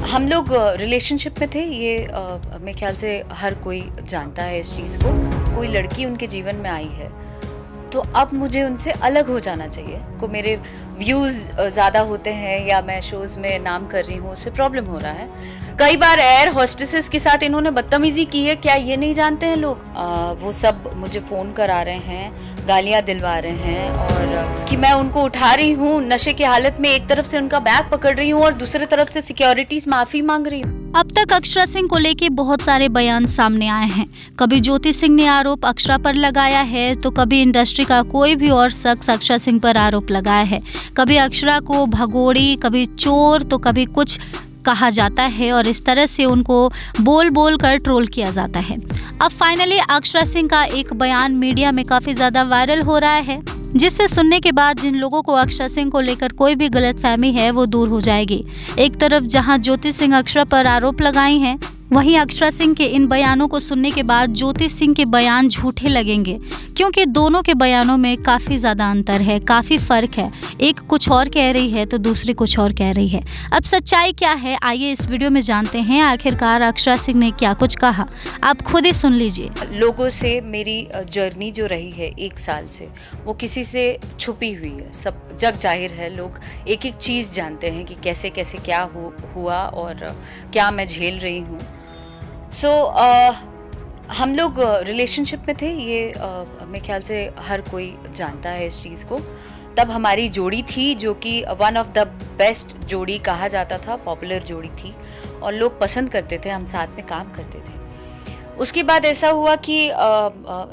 हम लोग रिलेशनशिप में थे, ये मेरे ख्याल से हर कोई जानता है इस चीज़ को। कोई लड़की उनके जीवन में आई है तो अब मुझे उनसे अलग हो जाना चाहिए। को मेरे व्यूज़ ज़्यादा होते हैं या मैं शोज़ में नाम कर रही हूँ, उससे प्रॉब्लम हो रहा है। कई बार एयर होस्टेसेस के साथ इन्होंने बदतमीज़ी की है, क्या ये नहीं जानते हैं लोग? वो सब मुझे फ़ोन करा रहे हैं, गालियाँ दिलवा रहे हैं और कि मैं उनको उठा रही हूँ नशे की हालत में, एक तरफ से उनका बैग पकड़ रही हूँ और दूसरी तरफ से सिक्योरिटीज़ माफ़ी मांग रही हूँ। अब तक अक्षरा सिंह को लेके बहुत सारे बयान सामने आए हैं। कभी ज्योति सिंह ने आरोप अक्षरा पर लगाया है, तो कभी इंडस्ट्री का कोई भी और शख्स अक्षरा सिंह पर आरोप लगाया है। कभी अक्षरा को भगोड़ी, कभी चोर, तो कभी कुछ कहा जाता है और इस तरह से उनको बोल बोल कर ट्रोल किया जाता है। अब फाइनली अक्षरा सिंह का एक बयान मीडिया में काफ़ी ज़्यादा वायरल हो रहा है, जिससे सुनने के बाद जिन लोगों को अक्षरा सिंह को लेकर कोई भी गलतफहमी है वो दूर हो जाएगी। एक तरफ जहां ज्योति सिंह अक्षरा पर आरोप लगाई हैं, वहीं अक्षरा सिंह के इन बयानों को सुनने के बाद ज्योति सिंह के बयान झूठे लगेंगे, क्योंकि दोनों के बयानों में काफ़ी ज़्यादा अंतर है, काफ़ी फ़र्क है। एक कुछ और कह रही है तो दूसरी कुछ और कह रही है। अब सच्चाई क्या है, आइए इस वीडियो में जानते हैं। आखिरकार अक्षरा सिंह ने क्या कुछ कहा, आप खुद ही सुन लीजिए। लोगों से मेरी जर्नी जो रही है 1 साल से, वो किसी से छुपी हुई है, सब जग जाहिर है। लोग एक एक चीज़ जानते हैं कि कैसे कैसे क्या हुआ और क्या मैं झेल रही हूँ। हम लोग रिलेशनशिप में थे, ये मेरे ख्याल से हर कोई जानता है इस चीज़ को। तब हमारी जोड़ी थी जो कि वन ऑफ द बेस्ट जोड़ी कहा जाता था, पॉपुलर जोड़ी थी और लोग पसंद करते थे, हम साथ में काम करते थे। उसके बाद ऐसा हुआ कि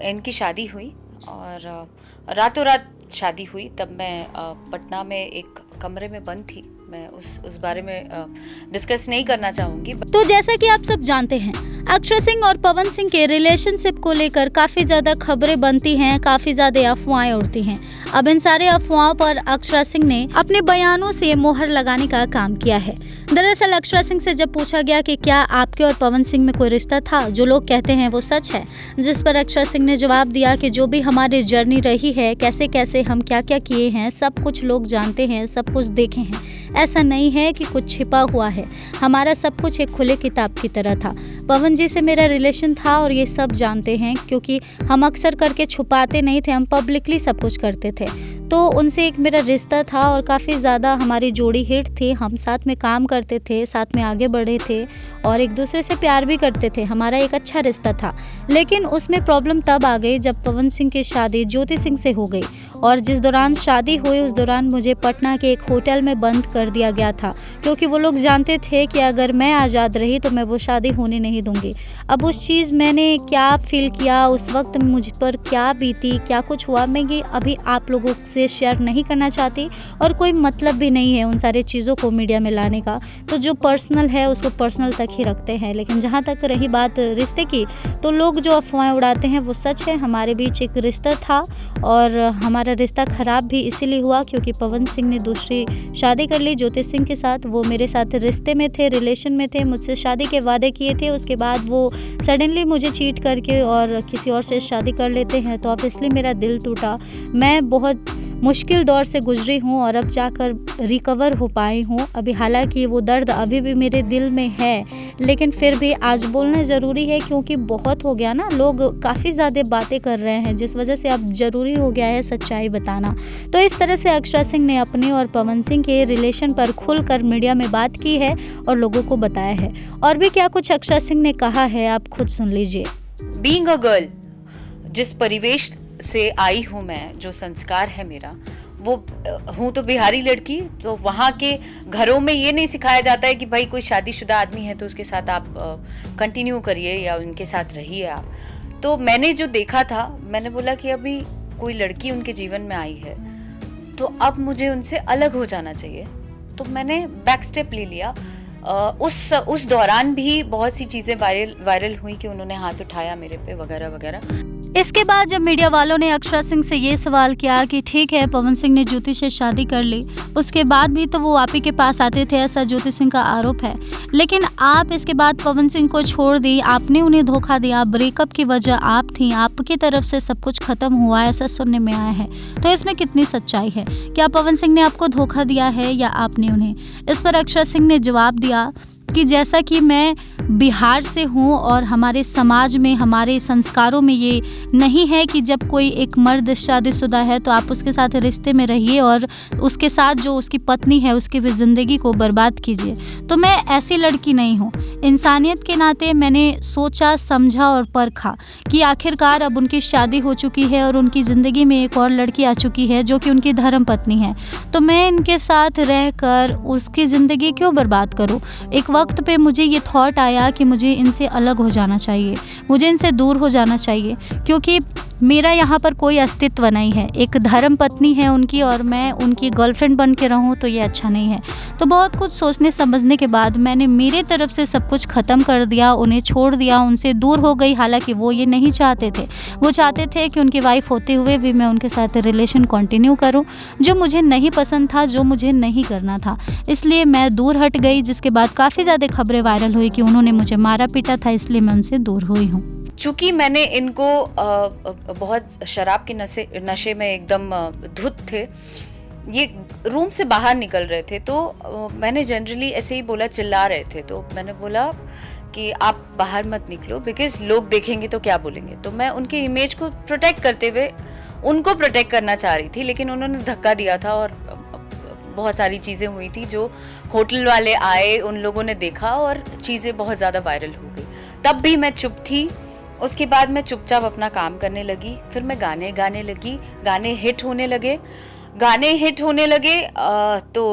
इनकी शादी हुई और रातों रात शादी हुई। तब मैं पटना में एक कमरे में बंद थी। मैं उस बारे में डिस्कस नहीं करना चाहूँगी। तो जैसा कि आप सब जानते हैं, अक्षरा सिंह और पवन सिंह के रिलेशनशिप को लेकर काफ़ी ज़्यादा खबरें बनती हैं, काफ़ी ज़्यादा अफवाहें उड़ती हैं। अब इन सारे अफवाहों पर अक्षरा सिंह ने अपने बयानों से मोहर लगाने का काम किया है। दरअसल अक्षरा सिंह से जब पूछा गया कि क्या आपके और पवन सिंह में कोई रिश्ता था, जो लोग कहते हैं वो सच है, जिस पर अक्षरा सिंह ने जवाब दिया कि जो भी हमारी जर्नी रही है, कैसे कैसे हम क्या क्या किए हैं, सब कुछ लोग जानते हैं, सब कुछ देखे हैं। ऐसा नहीं है कि कुछ छिपा हुआ है, हमारा सब कुछ एक खुले किताब की तरह था। पवन जी से मेरा रिलेशन था और ये सब जानते हैं, क्योंकि हम अक्सर करके छुपाते नहीं थे, हम पब्लिकली सब कुछ करते थे। तो उनसे एक मेरा रिश्ता था और काफ़ी ज़्यादा हमारी जोड़ी हिट थी। हम साथ में काम करते थे, साथ में आगे बढ़े थे और एक दूसरे से प्यार भी करते थे। हमारा एक अच्छा रिश्ता था। लेकिन उसमें प्रॉब्लम तब आ गई जब पवन सिंह की शादी ज्योति सिंह से हो गई और जिस दौरान शादी हुई उस दौरान मुझे पटना के एक होटल में बंद कर दिया गया था, क्योंकि वो लोग जानते थे कि अगर मैं आज़ाद रही तो मैं वो शादी होने नहीं दूंगी। अब उस चीज़ मैंने क्या फील किया, उस वक्त मुझ पर क्या बीती, क्या कुछ हुआ, मैं ये अभी आप लोगों से शेयर नहीं करना चाहती और कोई मतलब भी नहीं है उन सारी चीज़ों को मीडिया में लाने का। तो जो पर्सनल है उसको पर्सनल तक ही रखते हैं। लेकिन जहाँ तक रही बात रिश्ते की, तो लोग जो अफवाहें उड़ाते हैं वो सच है। हमारे बीच एक रिश्ता था और हमारा रिश्ता ख़राब भी इसीलिए हुआ क्योंकि पवन सिंह ने दूसरी शादी कर ली ज्योति सिंह के साथ। वो मेरे साथ रिश्ते में थे, रिलेशन में थे, मुझसे शादी के वादे किए थे। उसके बाद वो सडनली मुझे चीट करके और किसी और से शादी कर लेते हैं, तो ऑब्वियसली मेरा दिल टूटा। मैं बहुत मुश्किल दौर से गुजरी हूँ और अब जाकर रिकवर हो पाई हूँ। अभी हालांकि वो दर्द अभी भी मेरे दिल में है, लेकिन फिर भी आज बोलना ज़रूरी है क्योंकि बहुत हो गया ना, लोग काफ़ी ज़्यादा बातें कर रहे हैं, जिस वजह से अब ज़रूरी हो गया है सच्चाई बताना। तो इस तरह से अक्षरा सिंह ने अपने और पवन सिंह के रिलेशन पर खुलकर मीडिया में बात की है और लोगों को बताया है। और भी क्या कुछ अक्षरा सिंह ने कहा है, आप खुद सुन लीजिए। बीइंग अ गर्ल, जिस परिवेश से आई हूँ मैं, जो संस्कार है मेरा, वो हूँ तो बिहारी लड़की, तो वहाँ के घरों में ये नहीं सिखाया जाता है कि भाई कोई शादीशुदा आदमी है तो उसके साथ आप कंटिन्यू करिए या उनके साथ रहिए आप। तो मैंने जो देखा था, मैंने बोला कि अभी कोई लड़की उनके जीवन में आई है तो अब मुझे उनसे अलग हो जाना चाहिए। तो मैंने बैक स्टेप ले लिया। उस दौरान भी बहुत सी चीज़ें वायरल हुई कि उन्होंने हाथ उठाया मेरे पे वगैरह वगैरह। इसके बाद जब मीडिया वालों ने अक्षरा सिंह से ये सवाल किया कि ठीक है पवन सिंह ने ज्योति से शादी कर ली, उसके बाद भी तो वो आप ही के पास आते थे, ऐसा ज्योति सिंह का आरोप है, लेकिन आप इसके बाद पवन सिंह को छोड़ दी, आपने उन्हें धोखा दिया, ब्रेकअप की वजह आप थी, आपकी तरफ से सब कुछ खत्म हुआ, ऐसा सुनने में आया है। तो इसमें कितनी सच्चाई है? क्या पवन सिंह ने आपको धोखा दिया है या आपने उन्हें? इस पर अक्षरा सिंह ने जवाब दिया क्योंकि जैसा कि मैं बिहार से हूँ और हमारे समाज में, हमारे संस्कारों में ये नहीं है कि जब कोई एक मर्द शादीशुदा है तो आप उसके साथ रिश्ते में रहिए और उसके साथ जो उसकी पत्नी है उसकी भी ज़िंदगी को बर्बाद कीजिए। तो मैं ऐसी लड़की नहीं हूँ। इंसानियत के नाते मैंने सोचा, समझा और परखा कि आखिरकार अब उनकी शादी हो चुकी है और उनकी ज़िंदगी में एक और लड़की आ चुकी है जो कि उनकी धर्म पत्नी है, तो मैं इनके साथ रहकर उसकी ज़िंदगी क्यों बर्बाद करूँ। एक वक्त पे मुझे ये थॉट आया कि मुझे इनसे अलग हो जाना चाहिए, मुझे इनसे दूर हो जाना चाहिए, क्योंकि मेरा यहाँ पर कोई अस्तित्व नहीं है। एक धर्म पत्नी है उनकी और मैं उनकी गर्लफ्रेंड बन के रहूँ तो ये अच्छा नहीं है। तो बहुत कुछ सोचने समझने के बाद मैंने मेरे तरफ से सब कुछ ख़त्म कर दिया, उन्हें छोड़ दिया, उनसे दूर हो गई। हालांकि वो ये नहीं चाहते थे, वो चाहते थे कि उनकी वाइफ होते हुए भी मैं उनके साथ रिलेशन कंटिन्यू करूं, जो मुझे नहीं पसंद था, जो मुझे नहीं करना था। इसलिए मैं दूर हट गई, जिसके बाद काफ़ी ज़्यादा खबरें वायरल हुई कि उन्होंने मुझे मारा पीटा था, इसलिए मैं उनसे दूर हुई हूँ। चूँकि मैंने इनको बहुत शराब के नशे में एकदम धुत थे, ये रूम से बाहर निकल रहे थे, तो मैंने जनरली ऐसे ही बोला, चिल्ला रहे थे, तो मैंने बोला कि आप बाहर मत निकलो बिकॉज लोग देखेंगे तो क्या बोलेंगे। तो मैं उनके इमेज को प्रोटेक्ट करते हुए उनको प्रोटेक्ट करना चाह रही थी, लेकिन उन्होंने धक्का दिया था और बहुत सारी चीज़ें हुई थी जो होटल वाले आए, उन लोगों ने देखा और चीज़ें बहुत ज़्यादा वायरल हो गई। तब भी मैं चुप थी। उसके बाद मैं चुपचाप अपना काम करने लगी। फिर मैं गाने गाने लगी, गाने हिट होने लगे। तो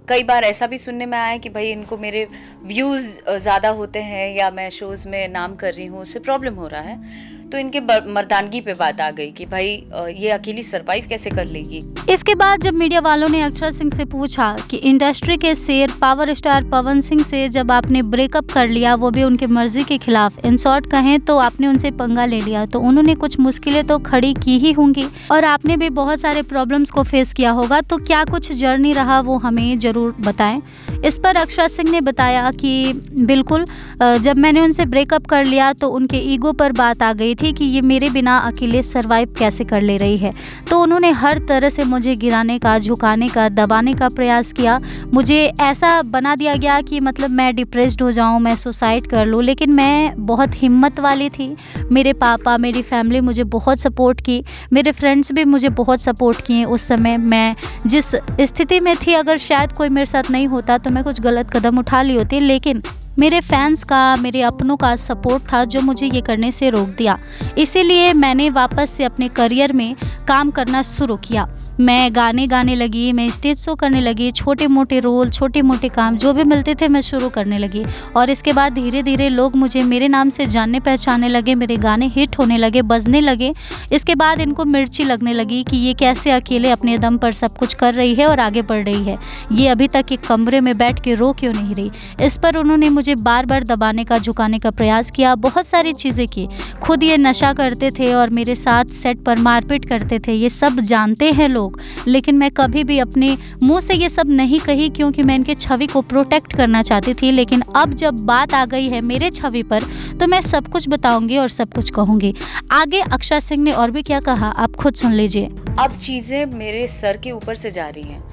कई बार ऐसा भी सुनने में आया कि भाई इनको मेरे व्यूज़ ज़्यादा होते हैं या मैं शोज़ में नाम कर रही हूँ, उससे प्रॉब्लम हो रहा है। तो इनके मर्दानगी पे बात आ गई कि भाई ये अकेली सरवाइव कैसे कर लेगी। इसके बाद जब मीडिया वालों ने अक्षरा सिंह से पूछा कि इंडस्ट्री के शेर पावर स्टार पवन सिंह से जब आपने ब्रेकअप कर लिया, वो भी उनके मर्जी के खिलाफ, इन शॉर्ट कहें तो आपने उनसे पंगा ले लिया, तो उन्होंने कुछ मुश्किलें तो खड़ी की ही होंगी और आपने भी बहुत सारे प्रॉब्लम्स को फेस किया होगा, तो क्या कुछ जर्नी रहा वो हमें ज़रूर बताएं। इस पर अक्षरा सिंह ने बताया कि बिल्कुल, जब मैंने उनसे ब्रेकअप कर लिया तो उनके ईगो पर बात आ गई थी कि ये मेरे बिना अकेले सरवाइव कैसे कर ले रही है। तो उन्होंने हर तरह से मुझे गिराने का, झुकाने का, दबाने का प्रयास किया। मुझे ऐसा बना दिया गया कि मतलब मैं डिप्रेस्ड हो जाऊं, मैं सुसाइड कर लूं, लेकिन मैं बहुत हिम्मत वाली थी। मेरे पापा, मेरी फैमिली मुझे बहुत सपोर्ट की, मेरे फ्रेंड्स भी मुझे बहुत सपोर्ट किए। उस समय मैं जिस स्थिति में थी, अगर शायद कोई मेरे साथ नहीं होता तो मैं कुछ गलत कदम उठा ली होती, लेकिन मेरे फैंस का, मेरे अपनों का सपोर्ट था जो मुझे ये करने से रोक दिया। इसीलिए मैंने वापस से अपने करियर में काम करना शुरू किया। मैं गाने गाने लगी, मैं स्टेज शो करने लगी, छोटे मोटे रोल, छोटे मोटे काम जो भी मिलते थे मैं शुरू करने लगी। और इसके बाद धीरे धीरे लोग मुझे मेरे नाम से जानने पहचानने लगे, मेरे गाने हिट होने लगे, बजने लगे। इसके बाद इनको मिर्ची लगने लगी कि ये कैसे अकेले अपने दम पर सब कुछ कर रही है और आगे बढ़ रही है, ये अभी तक एक कमरे में बैठ के रो क्यों नहीं रही। इस पर उन्होंने मुझे बार बार दबाने का, झुकाने का प्रयास किया, बहुत सारी चीज़ें की। खुद ये नशा करते थे और मेरे साथ सेट पर मारपीट करते थे, ये सब जानते हैं लोग, लेकिन मैं कभी भी अपने मुंह से ये सब नहीं कही क्योंकि मैं इनके छवि को प्रोटेक्ट करना चाहती थी। लेकिन अब जब बात आ गई है मेरे छवि पर तो मैं सब कुछ बताऊंगी और सब कुछ कहूंगी। आगे अक्षरा सिंह ने और भी क्या कहा आप खुद सुन लीजिए। अब चीज़ें मेरे सर के ऊपर से जा रही हैं।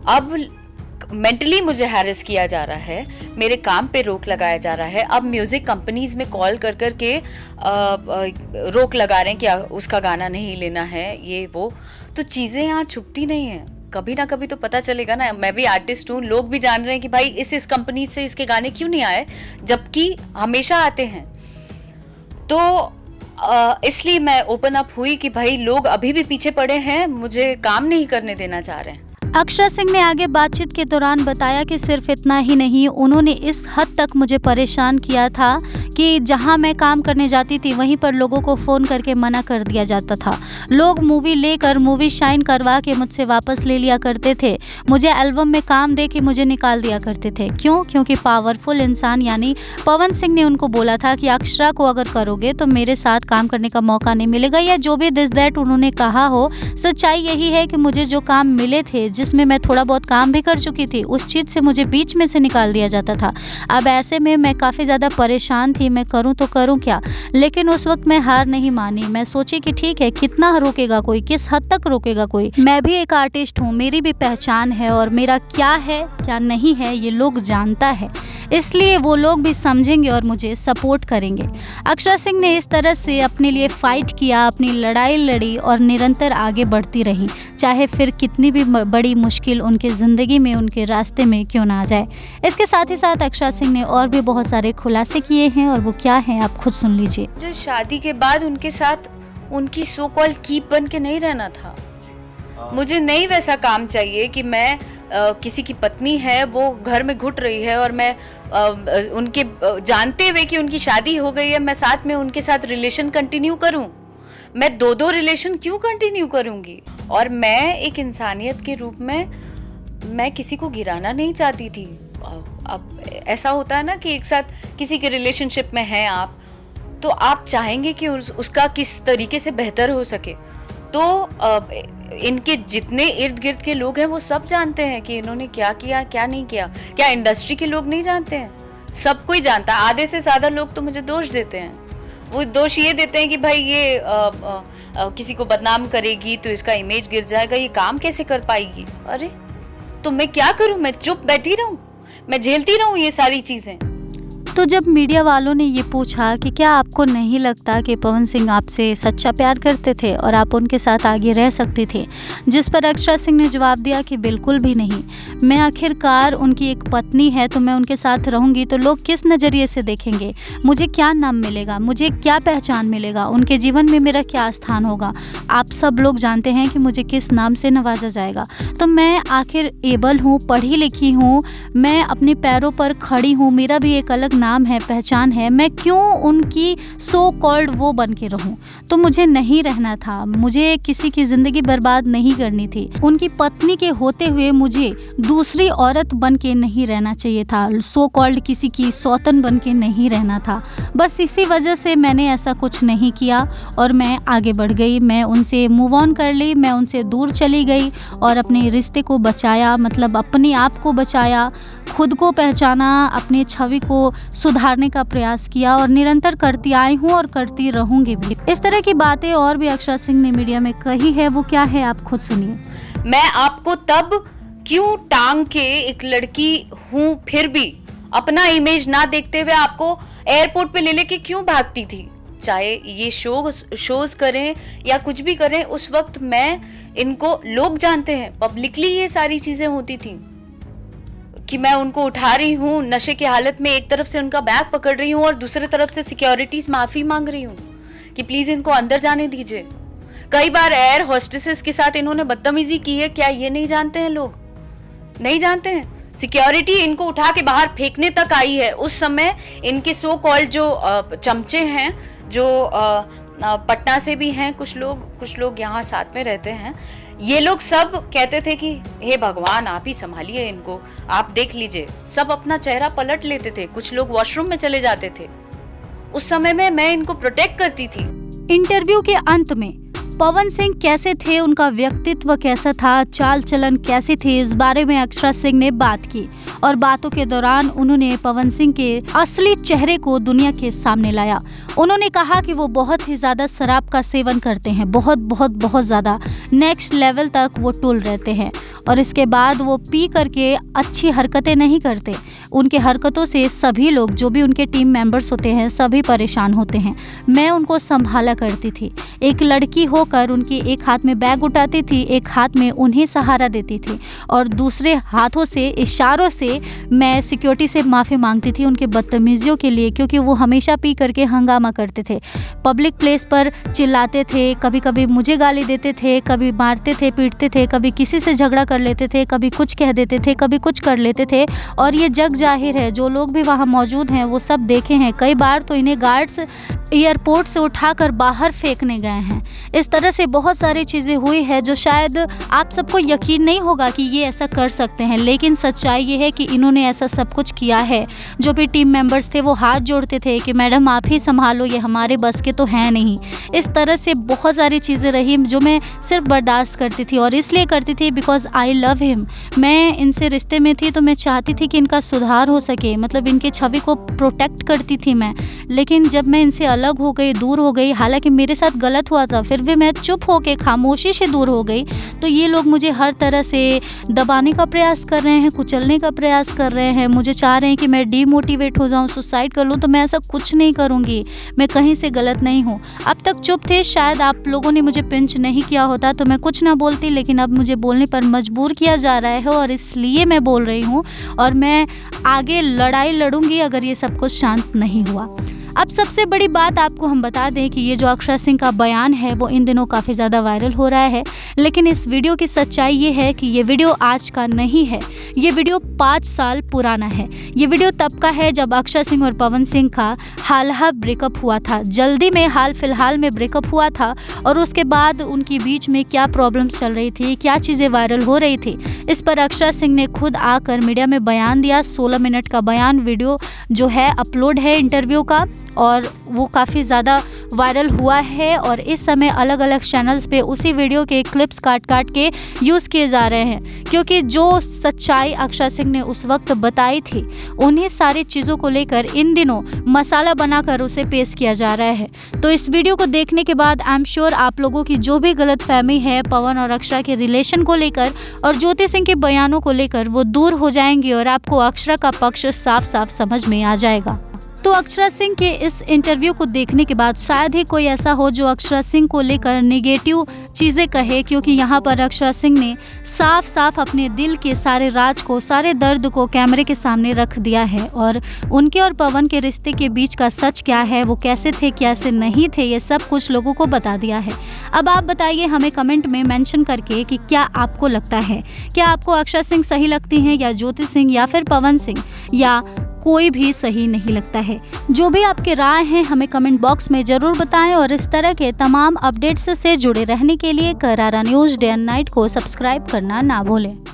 अब मेंटली मुझे हैरेस किया जा रहा है, मेरे काम पे रोक लगाया जा रहा है। अब म्यूज़िक कंपनीज में कॉल कर कर के रोक लगा रहे हैं कि उसका गाना नहीं लेना है, ये वो। तो चीज़ें यहाँ छुपती नहीं हैं, कभी ना कभी तो पता चलेगा ना। मैं भी आर्टिस्ट हूँ, लोग भी जान रहे हैं कि भाई इस कंपनी से इसके गाने क्यों नहीं आए, जबकि हमेशा आते हैं। तो इसलिए मैं ओपन अप हुई कि भाई लोग अभी भी पीछे पड़े हैं, मुझे काम नहीं करने देना चाह रहे हैं। अक्षरा सिंह ने आगे बातचीत के दौरान बताया कि सिर्फ इतना ही नहीं, उन्होंने इस हद तक मुझे परेशान किया था कि जहां मैं काम करने जाती थी वहीं पर लोगों को फ़ोन करके मना कर दिया जाता था। लोग मूवी शाइन करवा के मुझसे वापस ले लिया करते थे, मुझे एल्बम में काम दे के मुझे निकाल दिया करते थे। क्यों? क्योंकि पावरफुल इंसान यानी पवन सिंह ने उनको बोला था कि अक्षरा को अगर करोगे तो मेरे साथ काम करने का मौका नहीं मिलेगा, या जो भी दिस दैट उन्होंने कहा हो। सच्चाई यही है कि मुझे जो काम मिले थे, जिसमें मैं थोड़ा बहुत काम भी कर चुकी थी, उस चीज़ से मुझे बीच में से निकाल दिया जाता था। अब ऐसे में मैं काफ़ी ज़्यादा परेशान थी, मैं करूं तो करूं क्या। लेकिन उस वक्त मैं हार नहीं मानी, मैं सोची कि ठीक है, कितना रोकेगा कोई, किस हद तक रोकेगा कोई। मैं भी एक आर्टिस्ट हूं, मेरी भी पहचान है और मेरा क्या है क्या नहीं है ये लोग जानता है। इसलिए वो लोग भी समझेंगे और मुझे सपोर्ट करेंगे। अक्षरा सिंह ने इस तरह से अपने लिए फ़ाइट किया, अपनी लड़ाई लड़ी और निरंतर आगे बढ़ती रही, चाहे फिर कितनी भी बड़ी मुश्किल उनके ज़िंदगी में, उनके रास्ते में क्यों ना आ जाए। इसके साथ ही साथ अक्षरा सिंह ने और भी बहुत सारे खुलासे किए हैं और वो क्या हैं आप खुद सुन लीजिए। जो शादी के बाद उनके साथ उनकी सो कॉल्ड कीप बन के नहीं रहना था। मुझे नहीं वैसा काम चाहिए कि मैं किसी की पत्नी है, वो घर में घुट रही है और मैं उनके जानते हुए कि उनकी शादी हो गई है, मैं साथ में उनके साथ रिलेशन कंटिन्यू करूं। मैं दो रिलेशन क्यों कंटिन्यू करूंगी? और मैं एक इंसानियत के रूप में मैं किसी को गिराना नहीं चाहती थी। अब ऐसा होता है ना कि एक साथ किसी के रिलेशनशिप में हैं आप, तो आप चाहेंगे कि उसका किस तरीके से बेहतर हो सके। तो इनके जितने इर्द गिर्द के लोग हैं वो सब जानते हैं कि इन्होंने क्या किया क्या नहीं किया। क्या इंडस्ट्री के लोग नहीं जानते हैं? सब कोई जानता है। आधे से ज़्यादा लोग तो मुझे दोष देते हैं। वो दोष ये देते हैं कि भाई ये किसी को बदनाम करेगी तो इसका इमेज गिर जाएगा, ये काम कैसे कर पाएगी। अरे तो मैं क्या करूं? मैं चुप बैठी रहूं? मैं झेलती रहूं ये सारी चीज़ें? तो जब मीडिया वालों ने ये पूछा कि क्या आपको नहीं लगता कि पवन सिंह आपसे सच्चा प्यार करते थे और आप उनके साथ आगे रह सकती थी, जिस पर अक्षरा सिंह ने जवाब दिया कि बिल्कुल भी नहीं। मैं आखिरकार उनकी एक पत्नी है, तो मैं उनके साथ रहूँगी तो लोग किस नज़रिए से देखेंगे, मुझे क्या नाम मिलेगा, मुझे क्या पहचान मिलेगा, उनके जीवन में मेरा क्या स्थान होगा। आप सब लोग जानते हैं कि मुझे किस नाम से नवाजा जाएगा। तो मैं आखिर एबल हूँ, पढ़ी लिखी हूँ, मैं अपने पैरों पर खड़ी हूँ, मेरा भी एक अलग नाम है, पहचान है। मैं क्यों उनकी सो कॉल्ड वो बन के रहूं? तो मुझे नहीं रहना था, मुझे किसी की ज़िंदगी बर्बाद नहीं करनी थी। उनकी पत्नी के होते हुए मुझे दूसरी औरत बन के नहीं रहना चाहिए था, सो कॉल्ड किसी की सौतन बन के नहीं रहना था। बस इसी वजह से मैंने ऐसा कुछ नहीं किया और मैं आगे बढ़ गई। मैं उनसे मूव ऑन कर ली, मैं उनसे दूर चली गई और अपने रिश्ते को बचाया, मतलब अपने आप को बचाया, खुद को पहचाना, अपनी छवि को सुधारने का प्रयास किया और निरंतर करती आई हूँ और करती रहूँगी भी। इस तरह की बातें और भी अक्षरा सिंह ने मीडिया में कही है, वो क्या है आप खुद सुनिए। मैं आपको तब क्यों टांग के एक लड़की हूँ फिर भी अपना इमेज ना देखते हुए आपको एयरपोर्ट पे ले लेके क्यों भागती थी? चाहे ये शोज करें या कुछ भी करें, उस वक्त मैं इनको लोग जानते हैं, पब्लिकली ये सारी चीजें होती थी कि मैं उनको उठा रही हूँ नशे की हालत में, एक तरफ से उनका बैग पकड़ रही हूँ और दूसरी तरफ से सिक्योरिटीज माफी मांग रही हूँ कि प्लीज इनको अंदर जाने दीजिए। कई बार एयर होस्टेसेस के साथ इन्होंने बदतमीजी की है। क्या ये नहीं जानते हैं? लोग नहीं जानते हैं? सिक्योरिटी इनको उठा के बाहर फेंकने तक आई है। उस समय इनके सो कॉल्ड जो चमचे हैं, जो पटना से भी हैं कुछ लोग यहाँ साथ में रहते हैं, ये लोग सब कहते थे कि हे भगवान आप ही संभालिए इनको, आप देख लीजिए। सब अपना चेहरा पलट लेते थे, कुछ लोग वॉशरूम में चले जाते थे। उस समय में मैं इनको प्रोटेक्ट करती थी। इंटरव्यू के अंत में पवन सिंह कैसे थे, उनका व्यक्तित्व कैसा था, चाल चलन कैसी थी, इस बारे में अक्षरा सिंह ने बात की और बातों के दौरान उन्होंने पवन सिंह के असली चेहरे को दुनिया के सामने लाया। उन्होंने कहा कि वो बहुत ही ज़्यादा शराब का सेवन करते हैं, बहुत ज़्यादा, नेक्स्ट लेवल तक वो टूल रहते हैं और इसके बाद वो पी करके अच्छी हरकतें नहीं करते। उनके हरकतों से सभी लोग, जो भी उनके टीम मेंबर्स होते हैं, सभी परेशान होते हैं। मैं उनको संभाला करती थी, एक लड़की होकर उनकी एक हाथ में बैग उठाती थी, एक हाथ में उन्हें सहारा देती थी और दूसरे हाथों से इशारों से मैं सिक्योरिटी से माफ़ी मांगती थी उनके बदतमीजियों के लिए, क्योंकि वो हमेशा पी करके हंगामा करते थे, पब्लिक प्लेस पर चिल्लाते थे, कभी कभी मुझे गाली देते थे, कभी मारते थे, पीटते थे, कभी किसी से झगड़ा कर लेते थे, कभी कुछ कह देते थे, कभी कुछ कर लेते थे। और ये जग जाहिर है, जो लोग भी वहाँ मौजूद हैं वो सब देखे हैं। कई बार तो इन्हें गार्ड्स एयरपोर्ट से उठाकर बाहर फेंकने गए हैं। इस तरह से बहुत सारी चीज़ें हुई है जो शायद आप सबको यकीन नहीं होगा कि ये ऐसा कर सकते हैं, लेकिन सच्चाई ये है कि इन्होंने ऐसा सब कुछ किया है। जो भी टीम मेंबर्स थे वो हाथ जोड़ते थे कि मैडम आप ही संभालो, ये हमारे बस के तो हैं नहीं। इस तरह से बहुत सारी चीज़ें रही जो मैं सिर्फ बर्दाश्त करती थी और इसलिए करती थी बिकॉज आई लव हिम। मैं इनसे रिश्ते में थी तो मैं चाहती थी कि इनका सुधार हो सके, मतलब इनकी छवि को प्रोटेक्ट करती थी मैं। लेकिन जब मैं इनसे अलग हो गई, दूर हो गई, हालांकि मेरे साथ गलत हुआ था, फिर भी मैं चुप होके खामोशी से दूर हो गई, तो ये लोग मुझे हर तरह से दबाने का प्रयास कर रहे हैं, कुचलने का प्रयास कर रहे हैं, मुझे चाह रहे हैं कि मैं डीमोटिवेट हो जाऊं, सुसाइड कर लूं। तो मैं ऐसा कुछ नहीं करूंगी, मैं कहीं से गलत नहीं हूं। अब तक चुप थे, शायद आप लोगों ने मुझे पिंच नहीं किया होता तो मैं कुछ ना बोलती, लेकिन अब मुझे बोलने पर मजबूर किया जा रहा है और इसलिए मैं बोल रही हूँ, और मैं आगे लड़ाई लड़ूंगी अगर ये सब कुछ शांत नहीं हुआ। अब सबसे बड़ी बात आपको हम बता दें कि ये जो अक्षरा सिंह का बयान है वो इन दिनों काफ़ी ज़्यादा वायरल हो रहा है, लेकिन इस वीडियो की सच्चाई ये है कि ये वीडियो आज का नहीं है, ये वीडियो 5 साल पुराना है। ये वीडियो तब का है जब अक्षरा सिंह और पवन सिंह का हाल ब्रेकअप हुआ था, जल्दी में हाल फिलहाल में ब्रेकअप हुआ था, और उसके बाद उनके बीच में क्या प्रॉब्लम्स चल रही थी, क्या चीज़ें वायरल हो रही थी, इस पर अक्षरा सिंह ने खुद आकर मीडिया में बयान दिया। 16 मिनट का बयान वीडियो जो है अपलोड है इंटरव्यू का, और वो काफ़ी ज़्यादा वायरल हुआ है, और इस समय अलग अलग चैनल्स पे उसी वीडियो के क्लिप्स काट काट के यूज़ किए जा रहे हैं, क्योंकि जो सच्चाई अक्षरा सिंह ने उस वक्त बताई थी उन्हीं सारी चीज़ों को लेकर इन दिनों मसाला बनाकर उसे पेश किया जा रहा है। तो इस वीडियो को देखने के बाद आई एम श्योर आप लोगों की जो भी गलतफहमी है पवन और अक्षरा के रिलेशन को लेकर और ज्योति सिंह के बयानों को लेकर वो दूर हो जाएंगी, और आपको अक्षरा का पक्ष साफ साफ समझ में आ जाएगा। तो अक्षरा सिंह के इस इंटरव्यू को देखने के बाद शायद ही कोई ऐसा हो जो अक्षरा सिंह को लेकर नेगेटिव चीज़ें कहे, क्योंकि यहाँ पर अक्षरा सिंह ने साफ साफ अपने दिल के सारे राज को, सारे दर्द को कैमरे के सामने रख दिया है, और उनके और पवन के रिश्ते के बीच का सच क्या है, वो कैसे थे कैसे नहीं थे, ये सब कुछ लोगों को बता दिया है। अब आप बताइए हमें कमेंट में मेंशन करके कि क्या आपको लगता है, क्या आपको अक्षरा सिंह सही लगती हैं या ज्योति सिंह या फिर पवन सिंह, या कोई भी सही नहीं लगता है। जो भी आपके राय हैं हमें कमेंट बॉक्स में ज़रूर बताएं, और इस तरह के तमाम अपडेट्स से जुड़े रहने के लिए करारा न्यूज़ डे एंड नाइट को सब्सक्राइब करना ना भूलें।